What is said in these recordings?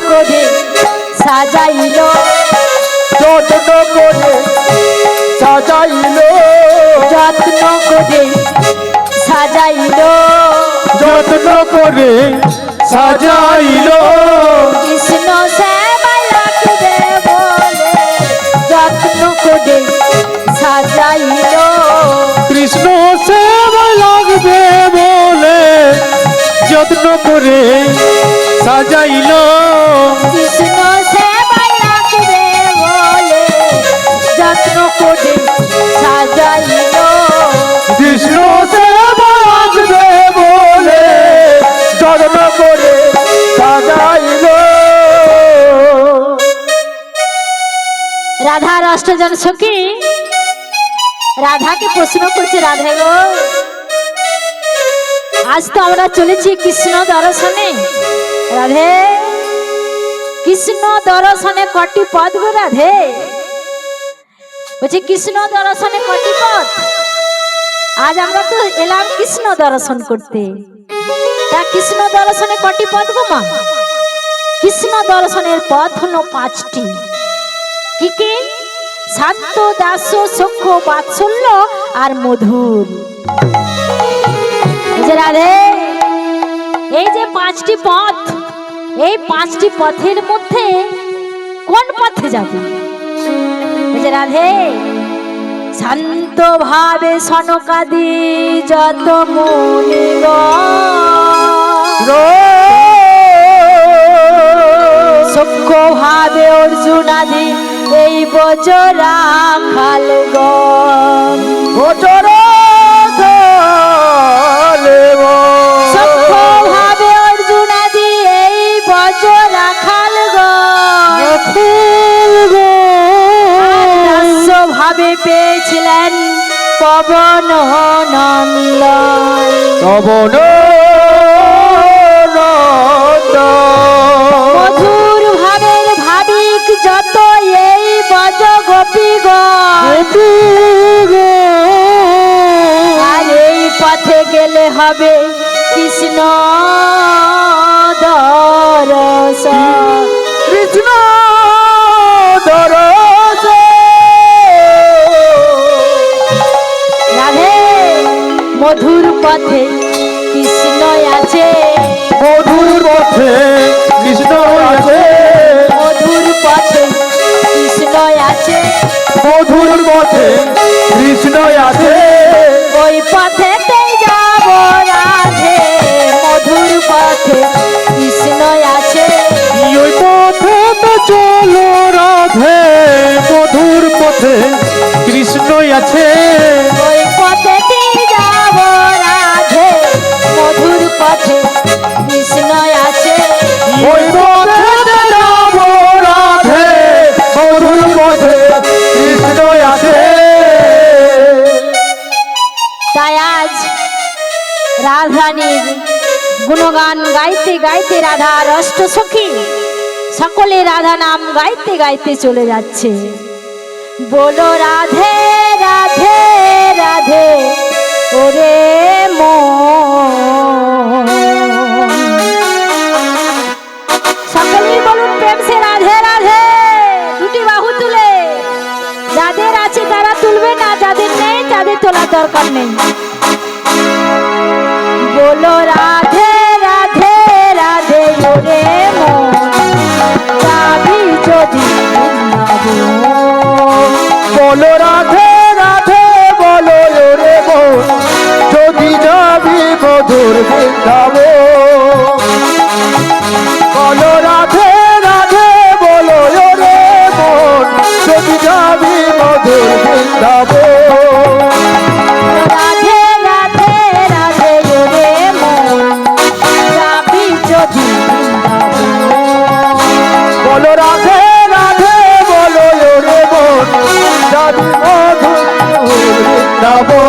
করে সাজাইল, যত্ন করে সাজাইল, যত্ন করে সাজাইল, যত্ন করে সাজাইল, কৃষ্ণ সেবা লাগবে বলে যত্ন করে সাজাইল, কৃষ্ণ সেবা লাগবে বলে যত্ন করে সাজাইল, কৃষ্ণ সেবা লাগবে বলে যত্ন করে সাজাইল, কৃষ্ণ সেবা লাগবে বলে যত্ন করে সাজাইল। রাধার অষ্টজন সখী রাধাকে প্রশ্ন করছে, রাধে গো আজ তো আমরা চলেছি কৃষ্ণ দর্শনে, রাধে কৃষ্ণ দর্শনে কটি পথ গো রাধে? বলছে কৃষ্ণ দর্শনে কটি পথ? আজ আমরা তো এলাম কৃষ্ণ দর্শন করতে, তা কৃষ্ণ দর্শনে কটি পথ গো মা? কৃষ্ণ দর্শনের পথ হলো 5টি। কি কি? শান্ত, দাস, সখ্য, বাৎসল্য আর মধুর। রাধে এই যে 5টি পথ, এই 5টি পথের মধ্যে কোন পথে যাবে? রাধে শান্ত ভাবে সনকাদি যত মুনিগণ, সখ্য ভাবে অর্জুনাদি এই বজরা খালগণ, বজরা সখ্য ভাবে অর্জুনাদি এই বজরা খালগণ, দাস্য ভাবে পেয়েছিলেন পবন নন্দন, পবন মধুর ভাবের ভাবিক যত এই বজ গোপীগণ, আর এই পথে গেলে হবে কৃষ্ণ দর্শন, কৃষ্ণ দর্শন। রাধে মধুর পথে কৃষ্ণ আছে, মধুর পথে কৃষ্ণ আছে, মধুর পথে কৃষ্ণ আছে, মধুর পথে কৃষ্ণ আছে, ওই পথেতেই যাব রাধে, মধুর পথে কৃষ্ণ আছে, ওই পথে তো চলো রাধে, মধুর পথে কৃষ্ণ আছে, ওই পথেতেই যাব রাধে, মধুর পথে কৃষ্ণ আছে, ওই পথে যাব রাধে, মধুর পথে কৃষ্ণ আছে। তাই আজ রাধারানীর গুণগান গাইতে গাইতে রাধার অষ্টসখী সকলে রাধা নাম গাইতে গাইতে চলে যাচ্ছে। বলো রাধে রাধে রাধে ওরে মন, সকলেই বলুন প্রেম সে রাধে রাধে, দুটি বাহু তুলে। যাদের আছে তারা তুলবে, না যাদের নেই তাদের তোলার দরকার নেই। বলো রাধে রাধে রাধে ওরে মন, যাবি যদি বৃন্দাবন। বলো রাধে রাধে বলো রে মন, যদি যাবি মধুর বৃন্দাবন। বলো রাধে রাধে বলো রে মন, যদি যাবি মধুর বৃন্দাবন। রাধে রাধে রাধে ওরে মন, যাবি যদি বৃন্দাবন। বলো রাধে রাধে বলো রে মন, যাবি মধুর বৃন্দাবন।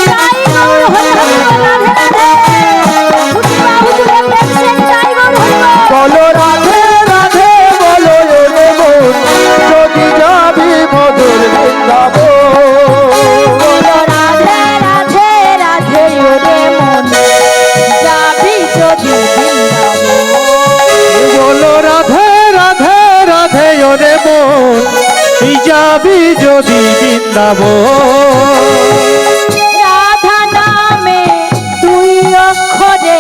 জয় গৌর হরে হরে রাধে রাধে, দুটি বাহু তুলে প্রেম সে জয় গৌর হরে যাবি যদি বৃন্দাবন। রাধা নামে দুই অক্ষরে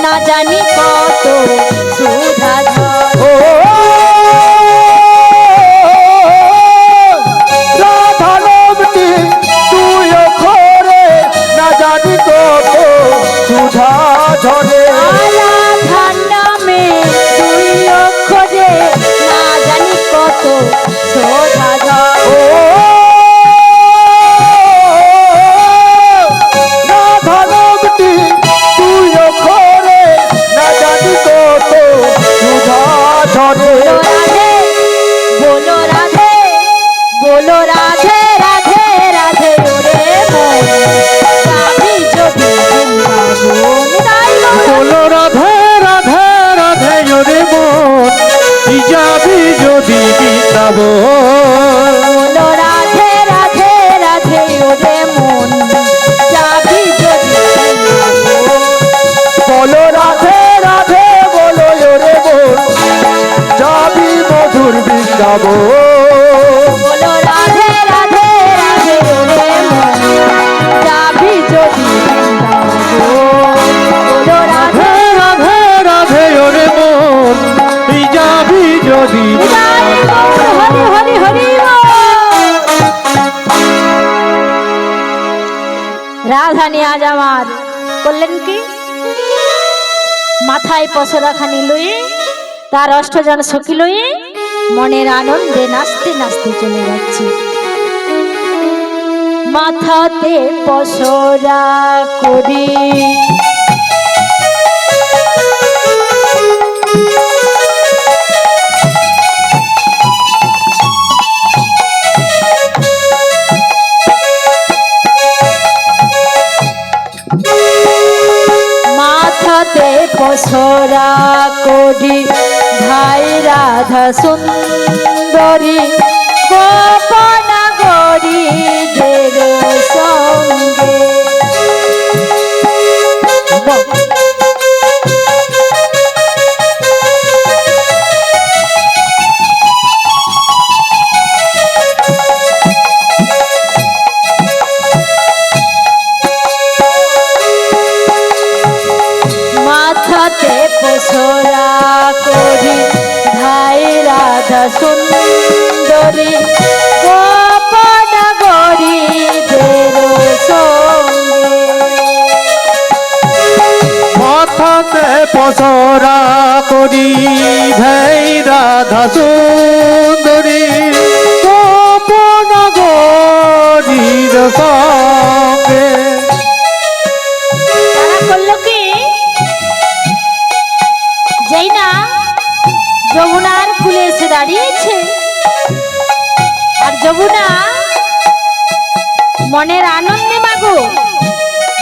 না জানি কত সুধা ঝরে। ও রাধা নামটি তুই অক্ষরে না জানি কত সুধা ঝরে। রাধা নামে দুই অক্ষরে না জানি কত সুধা ঝরে। ও রাধা নামটি তুই অক্ষরে না জানি কত সুধা ঝরে। बोलो राधे बोलो राधे राधे राधे ओरे मोर जाबी যদি বৃন্দাবন। তাই বলো রাধে রাধে রাধে ওরে মন যাবি যদি বৃন্দাবন। बोलो राधे राधे राधे ओरे মন যাবি যদি বৃন্দাবন। বলো রাধে রাধে বলো ওরে মন যাবি মধুর বৃন্দাবন। बोलो राधे राधे राधे ओरे মন যাবি যদি বৃন্দাবন। बोलो राधे রাধে রাধে ওরে মন যাবি যদি হরি হরি হরি রাধানি আজ আমার করলেন কি মাথায় পসরাখানি লয়ে তার অষ্টজন সখী লয়ে মনের আনন্দে নাচতে নাচতে চলে যাচ্ছে। মাথাতে পসরা করি মাথাতে পসরা করি ভাই রাধা সুন্দরী গোপনা গরি দের সঙ্গে। মাথাতে পসরা করি ভাই রাধা সুন্দরী গোপনা গরি দের সঙ্গে। মাথাতে পসরা করি ভাই রাধা সুন্দরী গোপন গরির সঙ্গে। তারা করলো কি যেই না যমুনার কুলে এসে দাঁড়িয়েছে আর যমুনা মনের আনন্দে মাগো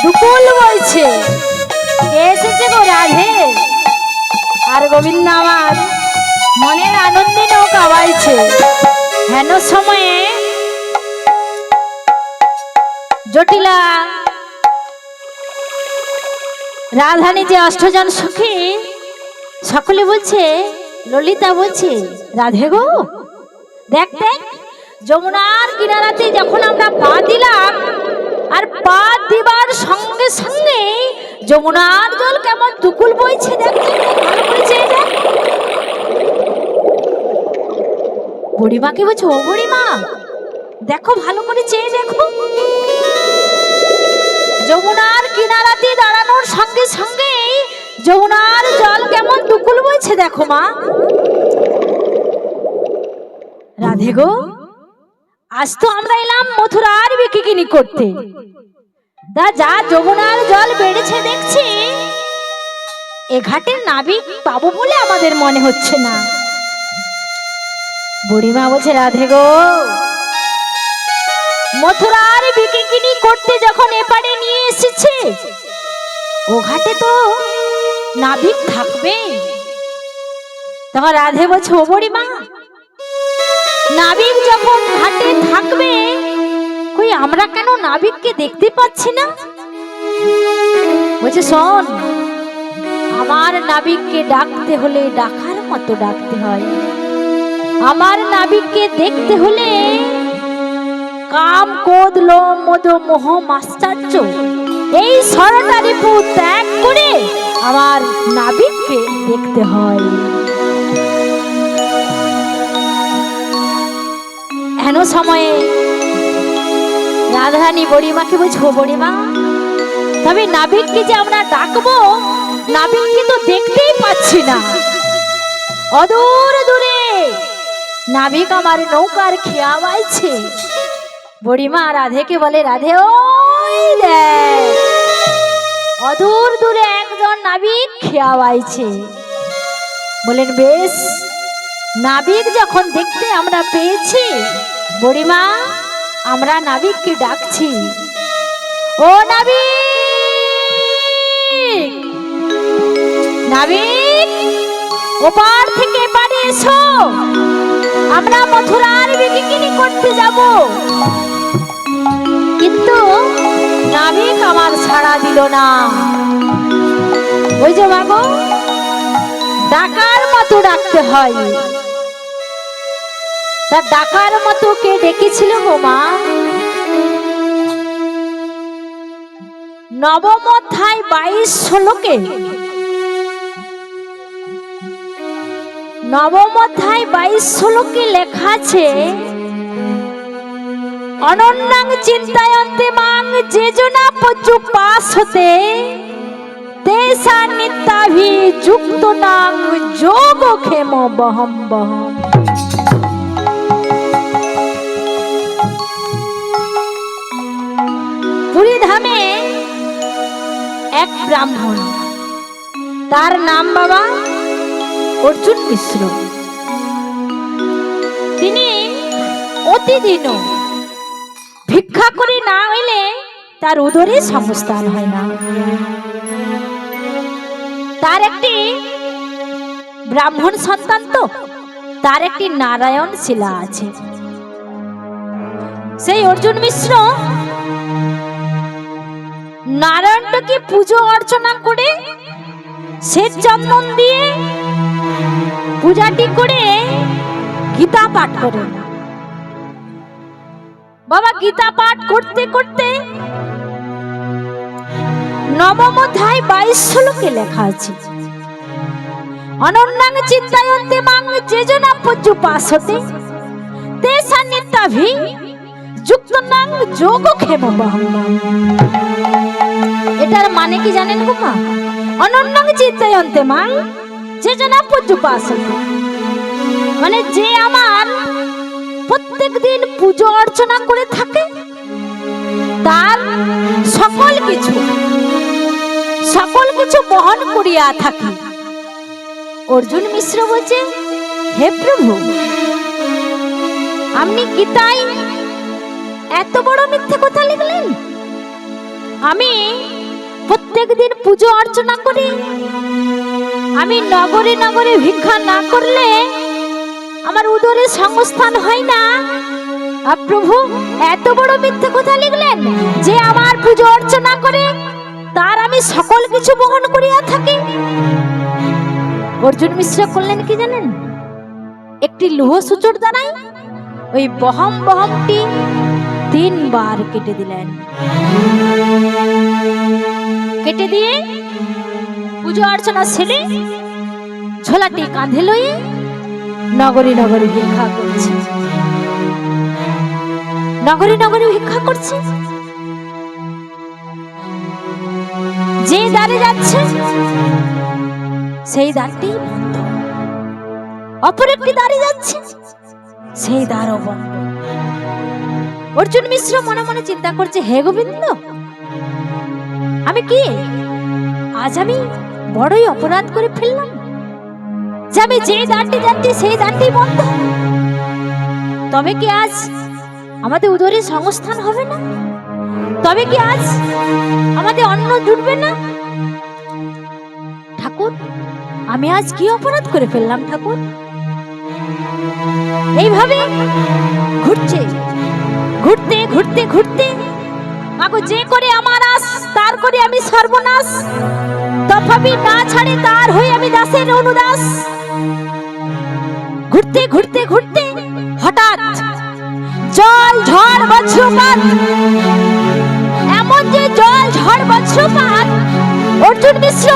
দুকুল বলছে কে এসেছে গো রাধে। আর গোবিন্দ আমার মনের আনন্দে নৌকা বাইছে। হেন সময়ে জটিলা রাধানী যে অষ্টজন সখী সকলে বলছে ললিতা বলছে রাধে গো দেখ দেখ যমুনার কিনারাতে যখন আমরা পা দিলাম আর পা দিবার সঙ্গে সঙ্গে যমুনার জল কেমন দুকুল বইছে দেখ ভালো করে চেয়ে দেখ। বুড়িমাকে বলছে ও বুড়িমা দেখো ভালো করে চেয়ে দেখো যমুনার কিনারাতে দাঁড়ানোর সঙ্গে সঙ্গে যমুনার জল কেমন দুকুল বইছে দেখো মা। রাধে গো আজ তো আমরা এলাম মথুরার বিকিকিনি করতে তা যা যমুনার জল বেড়েছে দেখছি এ ঘাটের নাবিক পাবো বলে আমাদের মনে হচ্ছে না। বুড়িমা বলছে রাধে গো মথুরার বিকিকিনি করতে যখন এপারে নিয়ে এসেছে ও ঘাটে তো নাবিক থাকবে। তখন রাধে বলছে ও বুড়িমা নাবিক যখন ঘাটে থাকবে কই আমরা কেন নাবিককে দেখতে পাচ্ছি না। বলছে শোন আমার নাবিককে ডাকতে হলে ডাকার মতো ডাকতে হয়, আমার নাবিককে দেখতে হলে কাম ক্রোধ লোভ মদ মোহ মাশ্চর্য এই ছয়টা রিপু ত্যাগ করে আমার নাবিককে দেখতে হয়। এন সময়ে রাধারানী বুড়িমাকে বলছো, বুড়িমা তবে নাবিককে যে আমরা ডাকবো, নাবিককে তো দেখতেই পাচ্ছি না। অদূর দূরে নাবিক আমার নৌকার খেয়া বাইছে। বুড়িমা রাধেকে বলে, রাধে ওই দেখ অদূর দূরে একজন নাবিক খেয়া বাইছে। বলেন বেশ, নাবিক যখন দেখতে আমরা পেয়েছি বুড়িমা, আমরা নাবিককে ডাকছি, ও নাবিক, নাবিক ওপার থেকে এপারে এসো, আমরা মথুরার বিকিনি করতে যাব। কিন্তু নাবিক আমার সাড়া দিল না। ওই যে মাগো, ডাকার মতো ডাকতে হয়। তা ডাকার মতো কে ডেকেছিল গো মা? নবম অধ্যায় 22 শ্লোকে, নবম অধ্যায় 22 শ্লোকে লেখা আছে, অনন্যাং চিন্তায়ন্তে মাং যে জনা পজ্জু পাস হতে তেসা নিত্যাভি যুক্ত নাং যোগ ক্ষেম বহম বহম। পুরী ধামে এক ব্রাহ্মণ, তার নাম বাবা অর্জুন মিশ্র। তিনি প্রতিদিন ভিক্ষা করে না হইলে তার উদরে সংস্থান হয় না। তার একটি ব্রাহ্মণ সন্তান, তো তার একটি নারায়ণ শিলা আছে। সেই অর্জুন মিশ্র নারায়ণটাকে পুজো অর্চনা করে শ্বেত চন্দন দিয়ে পূজাটি করে গীতা পাঠ করেন। বাবা গীতা পাঠ করতে করতে নবম অধ্যায় 22 শ্লোকে লেখা আছে, অনন্যাং চিন্তায়ন্তে মাং যে জনা পজ্জু পাস হতে তেসা নিত্যাভি যুক্ত নাং যোগ ক্ষেম বহম। এটার মানে কি জানেন গো মা? অনন্যাং চিন্তায়ন্তে মাং যে জনা পজ্জু পাস হতে, মানে যে আমার প্রত্যেক দিন পুজো অর্চনা করে থাকে, তার সকল কিছু বহন করিয়া থাকে। অর্জুন মিশ্র বলছে, হে প্রভু, আপনি গীতায় এত বড় মিথ্যে কথা লিখলেন? আমি প্রত্যেক দিন পুজো অর্চনা করি, আমি নগরে নগরে ভিক্ষা না করলে আমার উদরে সংস্থান হয় না। প্রভু এত বড় মিথ্যে কথা লিখলেন যে আমার পুজো অর্চনা করে তার আমি সকল কিছু বহন করিয়া থাকি। অর্জুন মিশ্র করলেন কি জানেন? একটি লৌহ সূচর দ্বারাই ওই বহম বহমটি 3 বার কেটে দিলেন। কেটে দিয়ে পুজো অর্চনা সেরে ঝোলাটি কাঁধে লয়ে নগরী নগরী ভিক্ষা করছে, নগরী নগরী ভিক্ষা করছে। যে দ্বারে যাচ্ছে সেই দ্বারটি বন্ধ, অপর একটি দ্বারে যাচ্ছে সেই দ্বারও বন্ধ। অর্জুন মিশ্র মনে মনে চিন্তা করছে, হে গোবিন্দ, আমি কি আজ আমি বড়ই অপরাধ করে ফেললাম যে আমি যে দ্বারটি যাচ্ছি সেই দ্বারটি বন্ধ? তবে কি আজ আমাদের উদরে সংস্থান হবে না? তবে কি আজ আমাদের অন্ন জুটবে না? ঠাকুর, আমি আজ কি অপরাধ করে ফেললাম ঠাকুর? এইভাবে ঘুরছে, ঘুরতে ঘুরতে ঘুরতে মাগো যে করে আমার আস তার করে আমি সর্বনাশ, তথাপি না ছাড়ে তার হয়ে আমি দাসের অনুদাস। ঘুরতে ঘুরতে ঘুরতে হঠাৎ জল ঝড় বজ্রপাত, এমন যে জল ঝড় বজ্রপাত, অর্জুন মিশ্র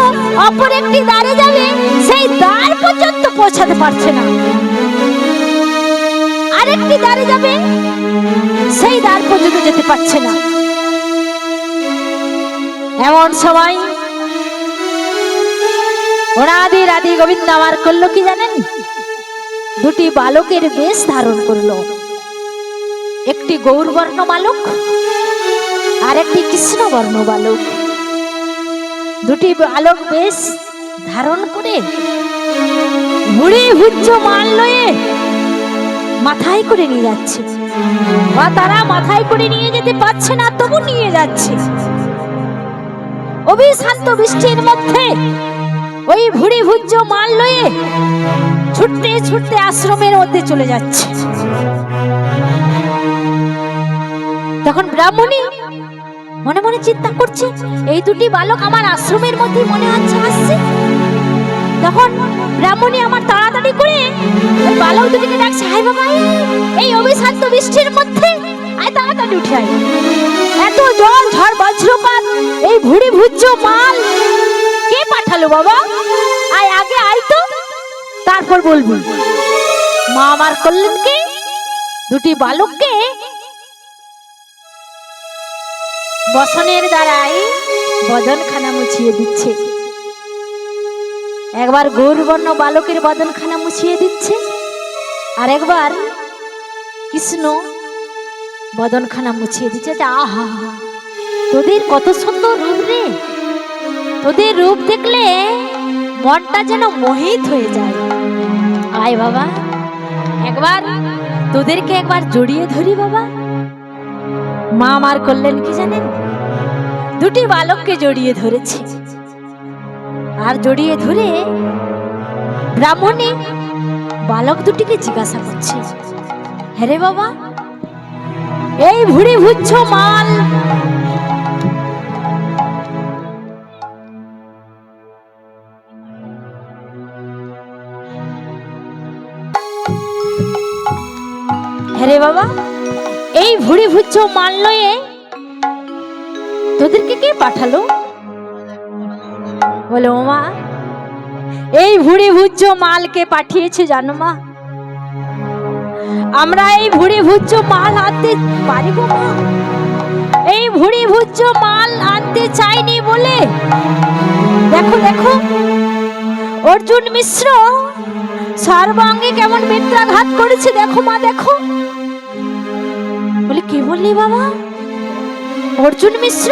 অপর একটি দ্বারে যাবে, সেই দ্বার পর্যন্ত পৌঁছাতে পারছে না। আরেকটি দ্বারে যাবে, সেই দ্বার পর্যন্ত যেতে পারছে না। এমন সময় রাধে রাধে গোবিন্দ আমার করলো কি জানেন? দুটি বালকের বেশ ধারণ করলো, একটি গৌরবর্ণ বালক আর একটি কৃষ্ণবর্ণ বালক। দুটি বালক বেশ ধারণ করে ভুড়ি ভুজ্য মাল লয়ে মাথায় করে নিয়ে যাচ্ছে, বা তারা মাথায় করে নিয়ে যেতে পারছে না, তবু নিয়ে যাচ্ছে। অভিশান্ত বৃষ্টির মধ্যে ওই ভুড়ি ভুজ্য মাল লয়ে ছুটতে ছুটতে আশ্রমের মধ্যে চলে যাচ্ছে। তখন ব্রাহ্মণী মনে মনে চিন্তা করছে, এই দুটি বালক আমার আশ্রমের মধ্যে মনে হচ্ছে আসছে। তখন ব্রাহ্মণী আমার তাড়াতাড়ি করে ওই বালক দুটিকে ডাকছে, হাই বাবা, এই অভিশান্ত বৃষ্টির মধ্যে আয়, তাড়াতাড়ি উঠে আয়। এত জল ঝড় বজ্রপাত, এই ভুড়ি ভুজ্য মাল কে পাঠালো বাবা? আয় আগে আয় তো, তারপর বলবি। মা আমার করলেন কি, দুটি বালককে বসনের দ্বারাই বদনখানা মুছিয়ে দিচ্ছে। একবার গৌরবর্ণ বালকের বদনখানা মুছিয়ে দিচ্ছে, আর একবার কৃষ্ণ বদনখানা মুছিয়ে দিচ্ছে। আহা, তোদের কত সুন্দর রূপ রে, তোদের রূপ দেখলে মনটা যেন মোহিত হয়ে যায়। আয় বাবা, একবার তোদেরকে একবার জড়িয়ে ধরি বাবা। মা আমার করলেন কি জানেন? দুটি বালককে জড়িয়ে ধরেছে, আর জড়িয়ে ধরে ব্রাহ্মণী বালক দুটিকে জিজ্ঞাসা করছে, হ্যাঁ রে বাবা, এই ভুড়ি ভুজ্য মাল হ্যাঁ বাবা, এই ভুড়ি ভুজ্য মাল লয়ে তোদেরকে কে পাঠালো? বলে, ও মা, এই ভুড়ি ভুজ্য মালকে পাঠিয়েছে জানো মা? আমরা এই ভুড়ি ভুজ্য মাল আনতে পারিব মা? এই ভুড়ি ভুজ্য মাল আনতে চাইনি বলে দেখো দেখো অর্জুন মিশ্র সর্বাঙ্গে কেমন বেত্রাঘাত করেছে, দেখো মা দেখো। বলে, কি বললি বাবা? অর্জুন মিশ্র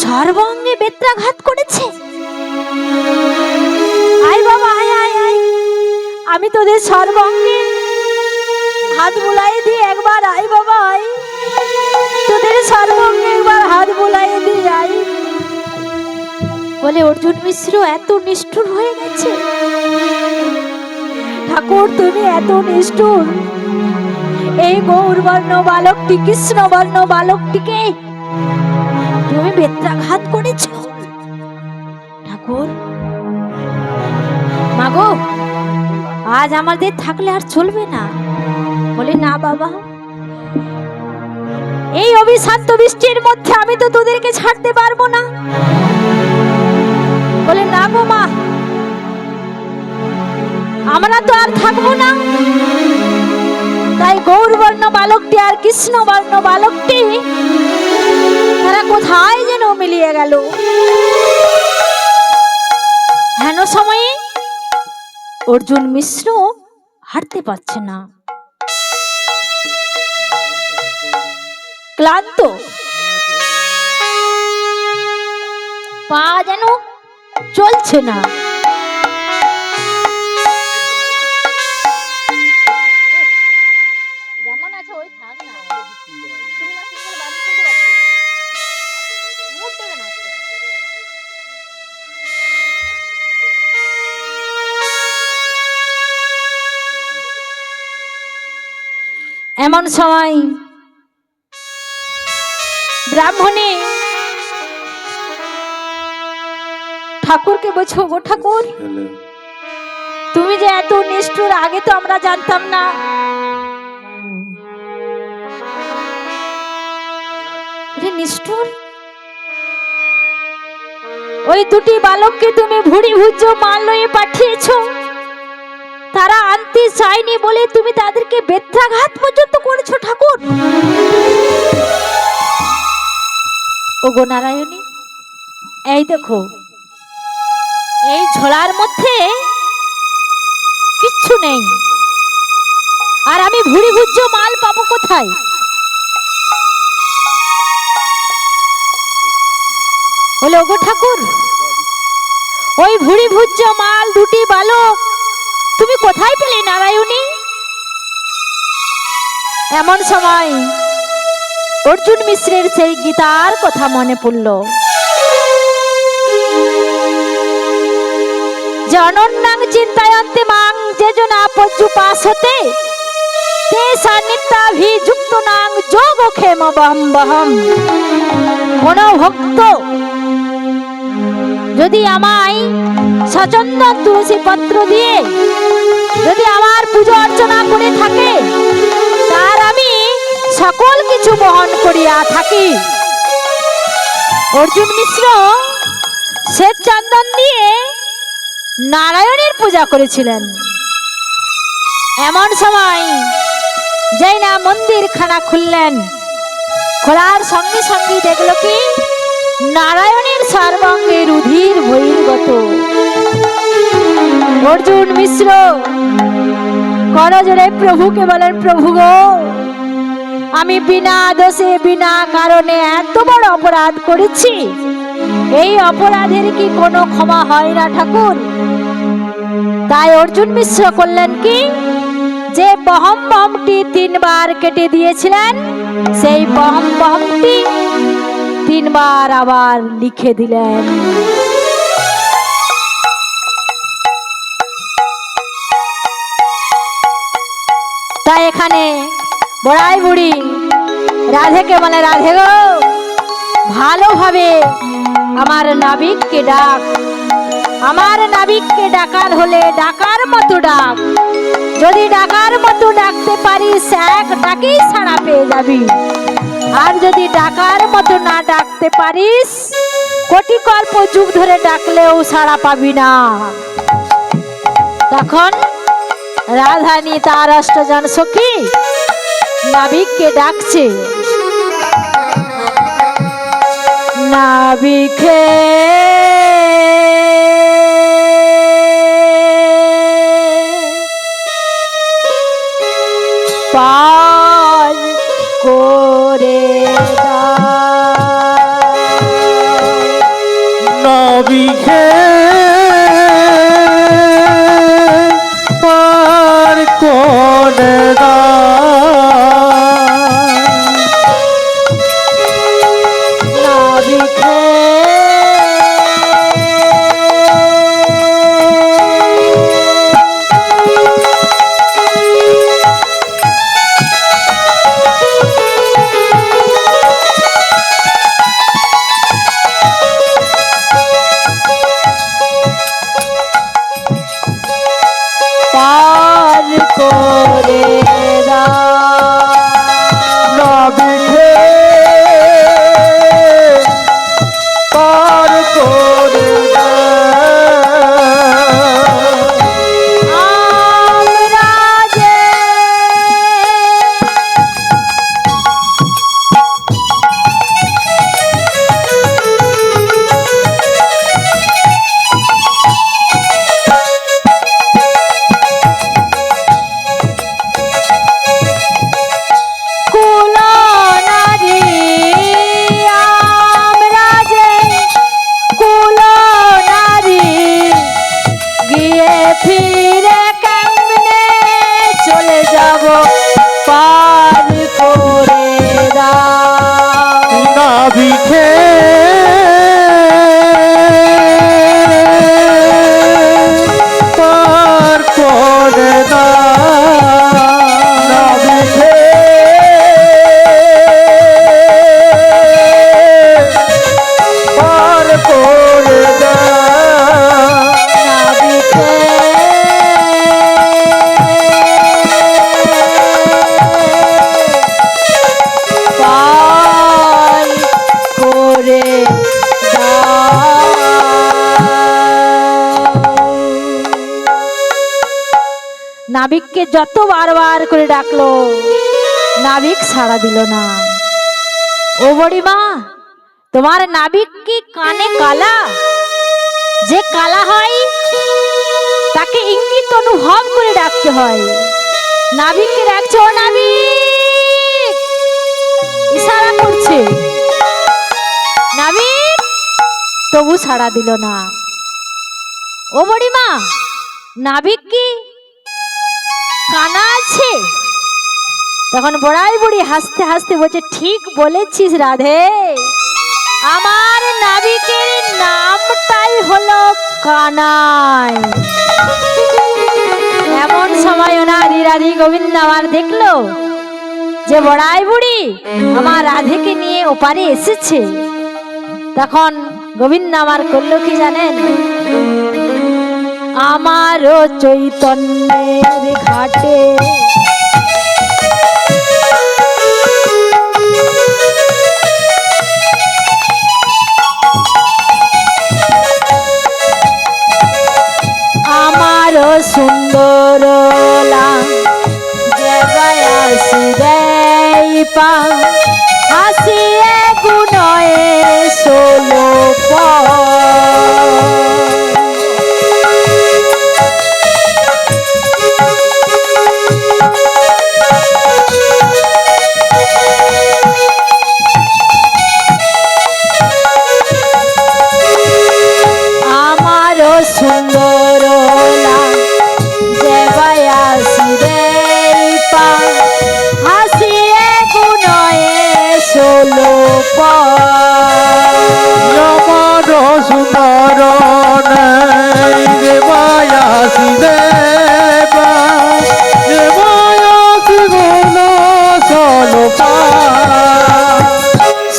সর্বাঙ্গে বেত্রাঘাত করেছে? আয় বাবা, আয় আয় আয়, আমি তোদের সর্বাঙ্গে হাত বুলাই দিয়ে একবার আয় বাবা, আয়, তোদের সর্বাঙ্গে একবার হাত বুলাই দিয়ে আয়। বলে, অর্জুন মিশ্র এত নিষ্ঠুর হয়ে গেছে? ঠাকুর, তুমি এত নিষ্ঠুর, এই গৌরবর্ণ বালকটি, কৃষ্ণবর্ণ বালকটিকে তুমি বেত্রাঘাত করেছ? ঠাকুর, মাগো, আজ আমাদের থাকলে আর চলবে না। বলে, না বাবা, এই অভিশান্ত বৃষ্টির মধ্যে আমি তো তোদেরকে ছাড়তে পারবো না। বলে, না গো মা, আমরা তো আর থাকবো না। তাই গৌরবর্ণ বালকটি আর কৃষ্ণবর্ণ বালকটি তারা কোথায় যেন মিলিয়ে গেল। হেন সময়ে অর্জুন মিশ্র হাঁটতে পারছে না, ক্লান্ত, পা যেন চলছে না। যেমন আছে ওই থাক না, তুমি না শুনলে বাড়ি শুনতে পাচ্ছি, মুড দেখে না। এমন সময় ব্রাহ্মণী ঠাকুরকে বলছো, গো ঠাকুর, তুমি যে এত নিষ্ঠুর, আগে তো আমরা জানতাম না। নিষ্ঠুর? ওই দুটি বালককে তুমি ভুড়ি ভুজ্য মাল লয়ে পাঠিয়েছ, তারা আনতে চায়নি বলে তুমি তাদেরকে বেত্রাঘাত পর্যন্ত করেছো ঠাকুর। ওগো নারায়ণী, এই দেখো, এই ঝোলার মধ্যে কিচ্ছু নেই, আর আমি ভুড়ি ভুজ্য মাল পাবো কোথায়? বলে ওগো ঠাকুর, ওই ভুড়ি ভুজ্য মাল দুটি বালক তুমি কোথায় পেলে নারায়ণী? এমন সময় অর্জুন মিশ্রের সেই গীতার কথা মনে পড়ল যে অনন্যাং চিন্তায়ন্তে মাং যে জনা পর্যুপাসতে তে সান্নিধ্যাভিযুক্ত নাং যোগক্ষেম বহম বহম। কোন ভক্ত যদি আমায় সচন্দন তুলসী পত্র দিয়ে যদি আমার পুজো অর্চনা করে থাকে, তার আমি সকল কিছু বহন করিয়া থাকি। অর্জুন মিশ্র শ্বেত চন্দন দিয়ে নারায়ণের পূজা করেছিলেন। এমন সময় যেই না মন্দির খানা খুললেন, খোলার সঙ্গে সঙ্গে দেখল কি নারায়ণের সর্বাঙ্গে রুধির বহির্গত। অর্জুন মিশ্র করজোড়ে প্রভুকে বলেন, প্রভু গো, আমি বিনা দোষে বিনা কারণে এত বড় অপরাধ করেছি, এই অপরাধের কি কোনো ক্ষমা হয় না ঠাকুর? তাই অর্জুন মিশ্র করলেন কি, যে বহম বহমটি 3 বার কেটে দিয়েছিলেন, সেই বহম বহমটি 3 বার আবার লিখে দিলেন। তাই এখানে বড়াই বুড়ি রাধেকে বলে, রাধে গো, ভালোভাবে আমার নাবিককে ডাক, আমার নাবিককে ডাকার হলে ডাকার মতো ডাক, যদি ডাকার মতো ডাকতে পারিস এক ডাকেই ছাড়া পেয়ে যাবি, আর যদি ডাকার মতো না ডাকতে পারিস কোটি কল্প যুগ ধরে ডাকলেও ছাড়া পাবি না। তখন রাধানী তার 8 জন সখী নাবিককে ডাকছে, নাবিকে পার করে নাবিকে পার করে নাবিকে নাবিককে যত বারবার করে ডাকলো, নাবিক সাড়া দিল না। ও বুড়িমা, তোমার নাবিক কি কানে কালা? যে কালা হয় তাকে ইঙ্গিত অনুভব করে ডাকতে হয়। নাবিককে ডাকছে, ও নাবিক, ইশারা করছে। নাবিক তবু সাড়া দিল না। ও বুড়িমা, নাবিক কি কানা আছে? তখন বড়াই বুড়ি হাসতে হাসতে বলছে, ঠিক বলেছিস রাধে, আমার নাবিকের নামটাই হলো কানাই। এমন সময় রাধি রাধি গোবিন্দ আমার দেখলো যে বড়াই বুড়ি আমার রাধেকে নিয়ে ওপারে এসেছে। তখন গোবিন্দ আমার করলো কি জানেন? আমারও চৈতন্যের ঘাটে আমারও সুন্দর হাসিয়ে গুণয়ে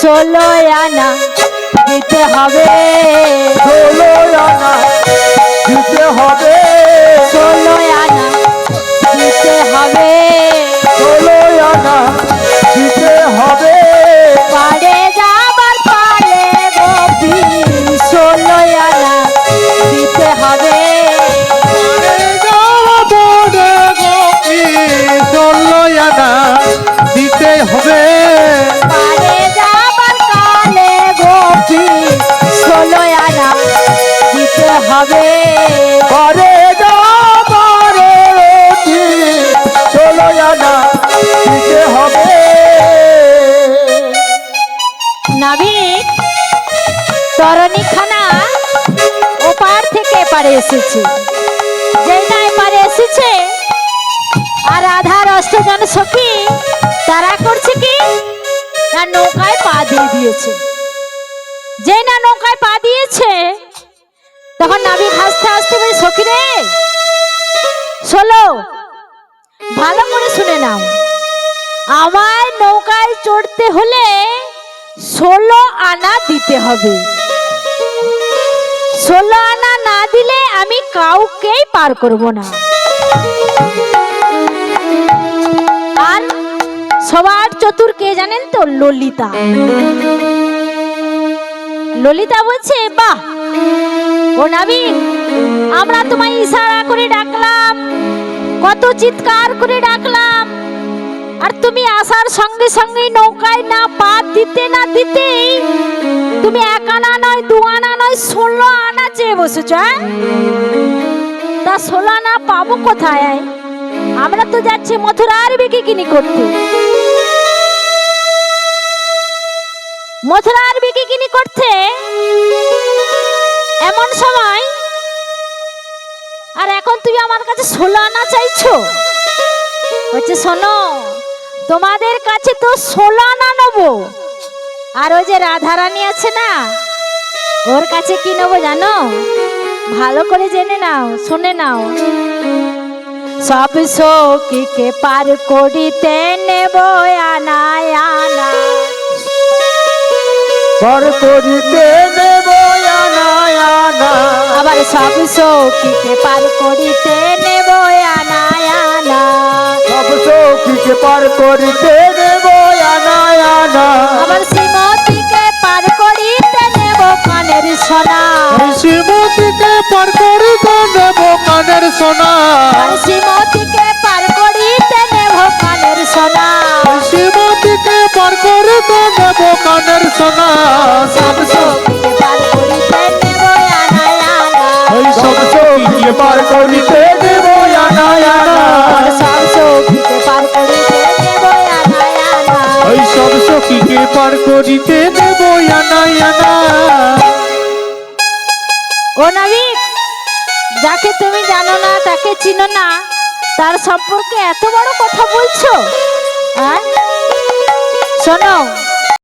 16 আনা দিতে হবে, 16 আনা দিতে হবে, 16 আনা দিতে হবে, 16 আনা দিতে হবে। পারে যাবার পারে গোপী 16 আনা দিতে হবে, পারে যাওয়া বড় গোপী 16 আনা দিতে হবে। পারে যাবার কালে গোপী 16 আনা দিতে হবে, পারে যাবার গোপী 16 আনা দিতে হবে। নাবিক তরণীখানা ওপার থেকে এপারে এসেছে। যেই না এপারে এসেছে আর রাধার অষ্টজন সখী তারা করছে কি না, নৌকায় পা দিয়ে দিয়েছে। যেই না নৌকায় পা দিয়েছে তখন নাবিক হাসতে হাসতে বলে, সখী রে শোনো, ভালো করে শুনে নাও, আমার নৌকায় চড়তে হলে 16 আনা দিতে হবে। 16 আনা না দিলে আমি কাউকেই পার করব না। আর সবার চতুর কে জানেন তো? ললিতা। ললিতা বলছে, বাহ ও নাবিক, আমরা তোমায় ইশারা করে ডাকলাম, কত চিৎকার করে ডাকলাম, আর তুমি আসার সঙ্গে সঙ্গে নৌকায় না পা দিতে না দিতেই তুমি 1 আনা নয় 2 আনা নয় 16 আনা চেয়ে বসেছ। তা 16 আনা পাবো কোথায়? আমরা তো যাচ্ছি মথুরার বিকিকিনি করতে, মথুরার বিকিকিনি করতে। এমন সময় আর এখন তুমি আমার কাছে 16 আনা চাইছো? বলছে, শোনো, তোমাদের কাছে তো 16 আনা নেবো, আর ওই যে রাধারানী আছে না, ওর কাছে কি নেবো জানো? ভালো করে জেনে নাও, শুনে নাও। সব সখীকে পার করিতে নেব আনা আনা, পার করিতে নেব আনা আনা। আবার সব সখীকে পার করিতে নেব আনা আনা, সব সখীকে পার করিতে নেব আনা আনা। আবার শ্রীমতীকে পার করিতে নেব কানের সোনা, শ্রীমতীকে পার করিতে নেব কানের সোনা, শ্রীমতীকে করিতে নেব কানের সোনা সব সখীকে পার করিতে নেব আনা আনা ওই সব সখীকে পার করিতে নেব আনা আনা সব সখীকে পার করিতে নেব আনা আনা ওই সব সখীকে পার করিতে নেব আনা আনা ও নাবিক, যাকে তুমি জানো না তাকে চিনো না তার সম্পর্কে এত বড় কথা বলছো? আর শোনো,